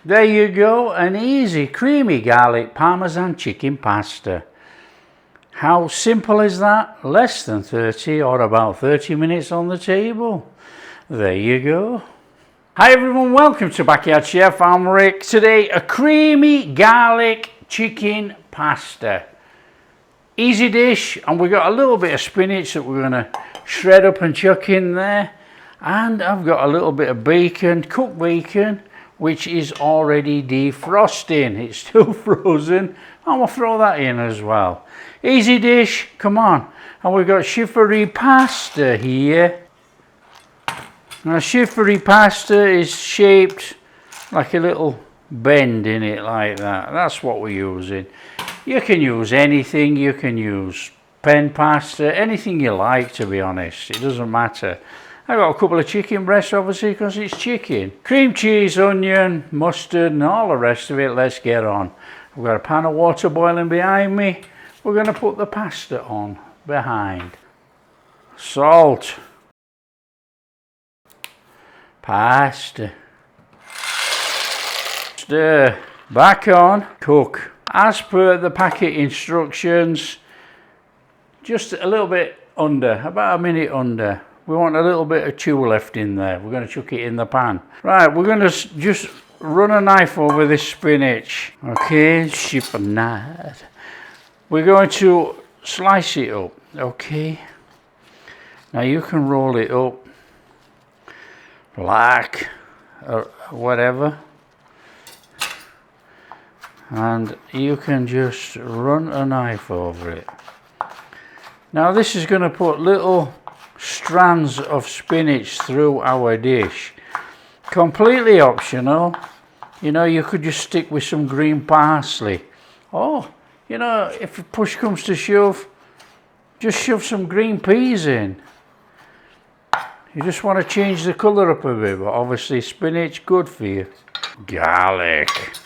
There you go, an easy creamy garlic parmesan chicken pasta. How simple is that? Less than 30 or about 30 minutes on the table. There you go. Hi everyone, welcome to Backyard Chef. I'm Rick. Today a creamy garlic chicken pasta. Easy dish, and we've got a little bit of spinach that we're going to shred up and chuck in there. And I've got a little bit of bacon, cooked bacon, which is already defrosting. It's still frozen. I'm going to throw that in as well. Easy dish, come on. And we've got chiffon pasta here. Now chiffon pasta is shaped like a little bend in it like that. That's what we're using. You can use anything. You can use pen pasta, anything you like, to be honest. It doesn't matter. I've got a couple of chicken breasts, obviously, because it's chicken. Cream cheese, onion, mustard, and all the rest of it. Let's get on. I've got a pan of water boiling behind me. We're going to put the pasta on behind. Salt. Pasta. Stir. Back on. Cook. As per the packet instructions, just a little bit under, about a minute under. We want a little bit of chew left in there. We're going to chuck it in the pan. Right, we're going to just run a knife over this spinach. Okay, chiffonade. We're going to slice it up. Okay. Now you can roll it up like whatever. And you can just run a knife over it. Now this is going to put little strands of spinach through our dish. Completely optional. You know, you could just stick with some green parsley. Oh, you know, if push comes to shove, just shove some green peas in. You just want to change the colour up a bit, but obviously spinach, good for you. Garlic.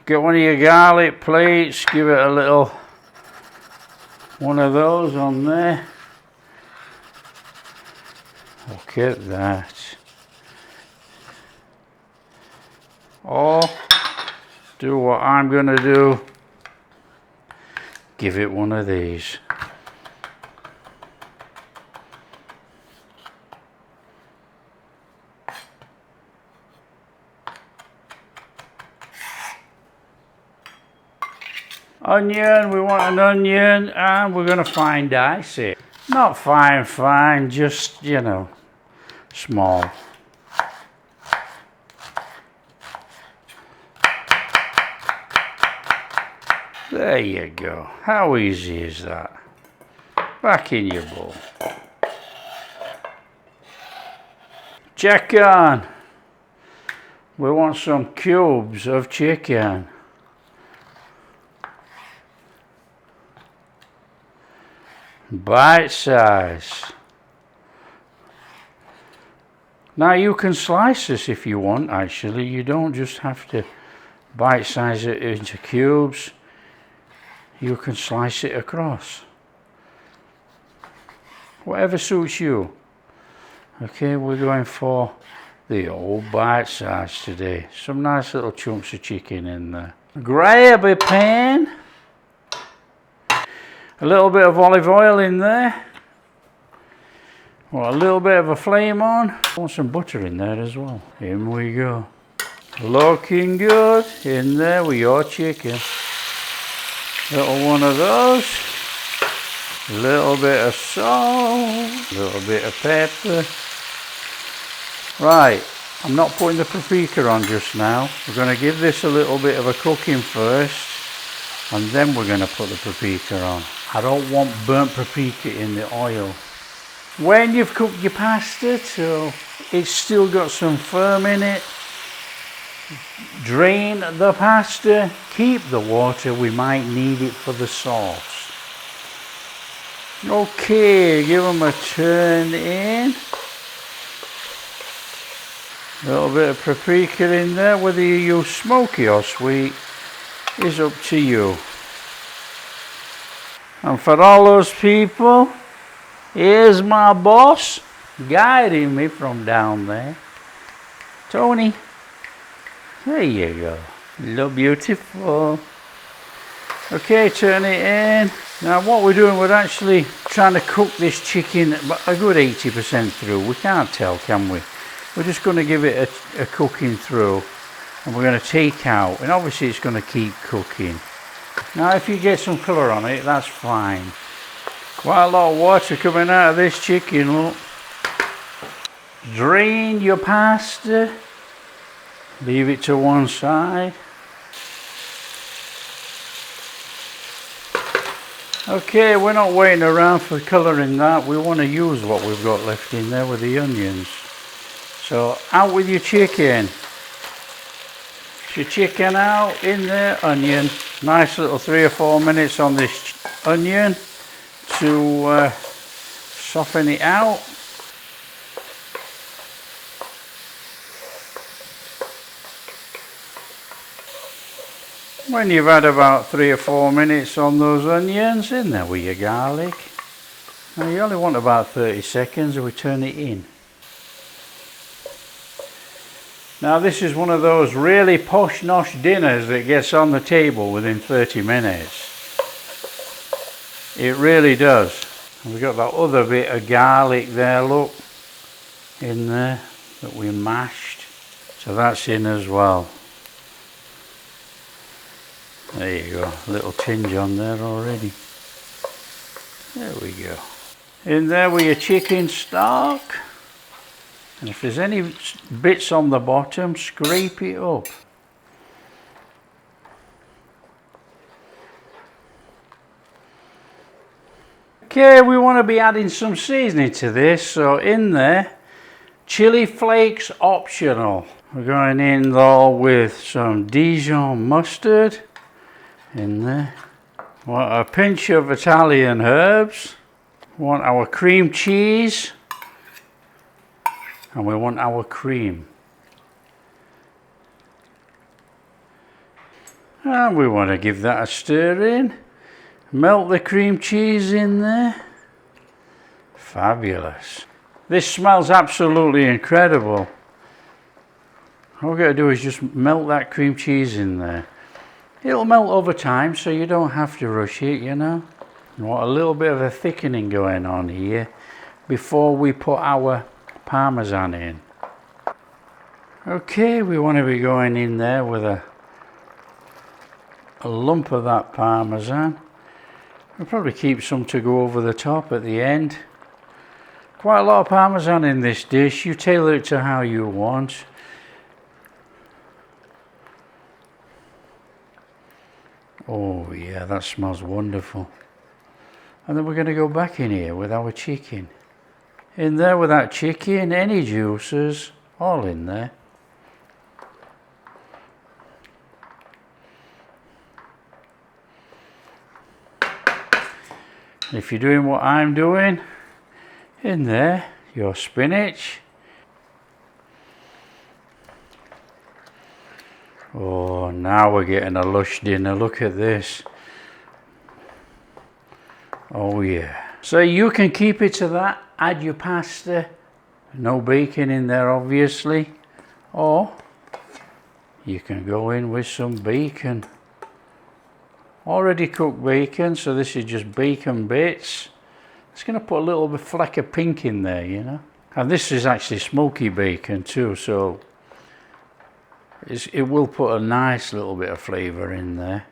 Get one of your garlic plates, give it a little one of those on there. Look at that. Or do what I'm going to do. Give it one of these. Onion, we want an onion, and we're going to fine dice it. Not fine, just, you know, small. There you go. How easy is that? Back in your bowl. Chicken. We want some cubes of chicken. Bite size. Now you can slice this if you want, actually. You don't just have to bite size it into cubes. You can slice it across. Whatever suits you. Okay, we're going for the old bite size today. Some nice little chunks of chicken in there. Grab a pan. A little bit of olive oil in there. Well, a little bit of a flame on. I want some butter in there as well. In we go. Looking good. In there with your chicken. Little one of those. A little bit of salt. A little bit of pepper. Right. I'm not putting the paprika on just now. We're going to give this a little bit of a cooking first. And then we're going to put the paprika on. I don't want burnt paprika in the oil. When you've cooked your pasta till it's still got some firm in it, drain the pasta, keep the water, we might need it for the sauce. Okay, give them a turn in. A little bit of paprika in there, whether you use smoky or sweet is up to you. And for all those people, here's my boss guiding me from down there. Tony, There you go. Look beautiful. Okay, turn it in. Now what we're doing, we're actually trying to cook this chicken a good 80% through. We can't tell, can we? We're just going to give it a cooking through, and we're going to take out, and obviously it's going to keep cooking. Now if you get some colour on it, that's fine. Quite a lot of water coming out of this chicken, look. Drain your pasta. Leave it to one side. Okay, we're not waiting around for colouring that. We want to use what we've got left in there with the onions. So out with your chicken. Your chicken out, in there, onion. Nice little 3 or 4 minutes on this onion to soften it out. When you've had about 3 or 4 minutes on those onions, in there with your garlic. Now you only want about 30 seconds and we turn it in. Now this is one of those really posh-nosh dinners that gets on the table within 30 minutes. It really does. And we've got that other bit of garlic there, look, in there that we mashed. So that's in as well. There you go, a little tinge on there already. There we go. In there with your chicken stock. And if there's any bits on the bottom, scrape it up. Okay, we want to be adding some seasoning to this, so in there, chili flakes optional. We're going in though with some Dijon mustard. In there. Want a pinch of Italian herbs. Want our cream cheese. And we want our cream. And we want to give that a stir in. Melt the cream cheese in there. Fabulous. This smells absolutely incredible. All we've got to do is just melt that cream cheese in there. It'll melt over time, so you don't have to rush it, you know. You want a little bit of a thickening going on here before we put our parmesan in. Okay, we want to be going in there with a lump of that parmesan. We'll probably keep some to go over the top at the end. Quite a lot of parmesan in this dish. You tailor it to how you want. Oh yeah, that smells wonderful. And then we're going to go back in here with our chicken. In there with that chicken, any juices, all in there. If you're doing what I'm doing, in there, your spinach. Oh, now we're getting a lush dinner. Look at this. Oh yeah. So you can keep it to that, add your pasta. No bacon in there obviously. Or you can go in with some bacon. Already cooked bacon, so this is just bacon bits. It's going to put a little bit fleck of pink in there, you know. And this is actually smoky bacon too, so it will put a nice little bit of flavour in there.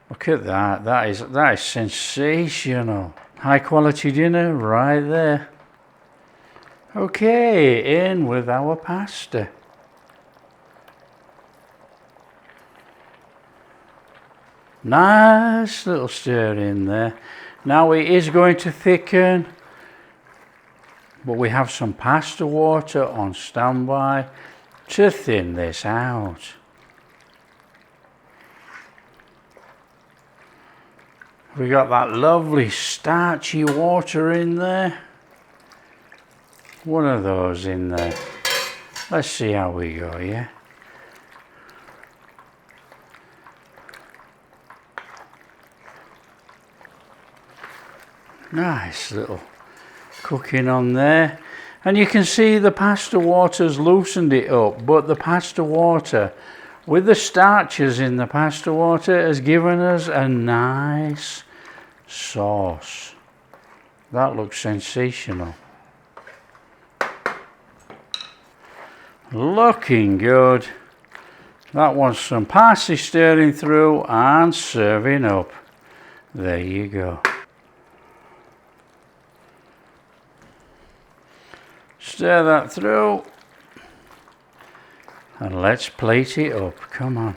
Look at that. That is sensational. High quality dinner right there. Okay, in with our pasta. Nice little stir in there. Now it is going to thicken, but we have some pasta water on standby to thin this out. We got that lovely starchy water in there. One of those in there. Let's see how we go, yeah? Nice little cooking on there. And you can see the pasta water's loosened it up, but the pasta water with the starches in the pasta water has given us a nice sauce. That looks sensational. Looking good. That wants some parsley stirring through and serving up. There you go. Stir that through. And let's plate it up. Come on.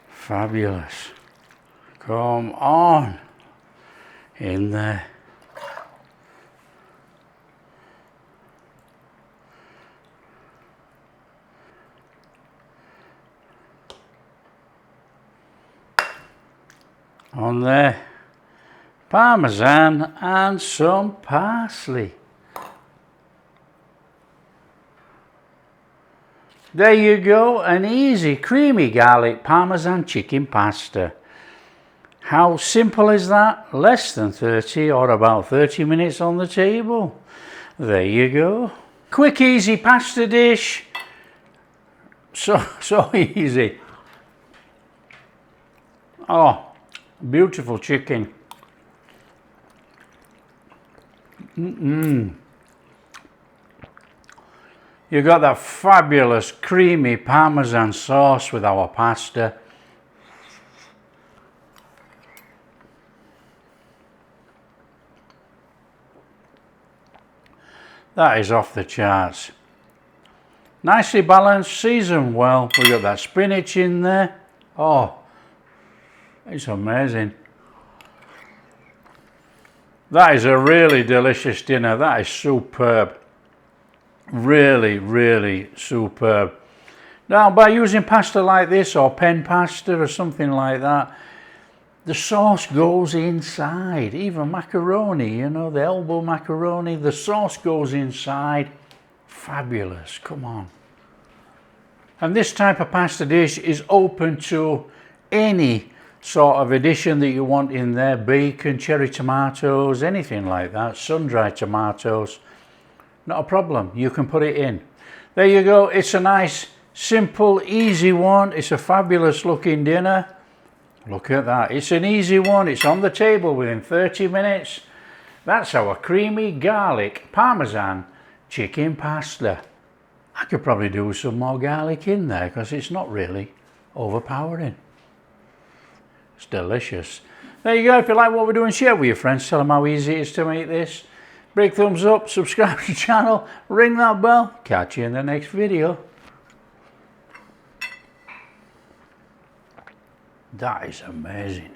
Fabulous. Come on. In there. On there. Parmesan and some parsley. There you go, an easy creamy garlic parmesan chicken pasta. How simple is that? Less than 30 or about 30 minutes on the table. There you go. Quick easy pasta dish. So easy. Oh, beautiful chicken. You got that fabulous creamy parmesan sauce with our pasta. That is off the charts. Nicely balanced, seasoned well. We got that spinach in there. Oh, it's amazing. That is a really delicious dinner. That is superb. Really, really superb. Now, by using pasta like this or pen pasta or something like that, the sauce goes inside. Even macaroni, you know, the elbow macaroni, the sauce goes inside. Fabulous, come on. And this type of pasta dish is open to any sort of addition that you want in there. Bacon, cherry tomatoes, anything like that. Sun-dried tomatoes. Not a problem, you can put it in. There you go, it's a nice, simple, easy one. It's a fabulous looking dinner. Look at that, it's an easy one. It's on the table within 30 minutes. That's our creamy garlic parmesan chicken pasta. I could probably do some more garlic in there because it's not really overpowering. It's delicious. There you go, if you like what we're doing, share with your friends. Tell them how easy it is to make this. Big thumbs up, subscribe to the channel, ring that bell. Catch you in the next video. That is amazing.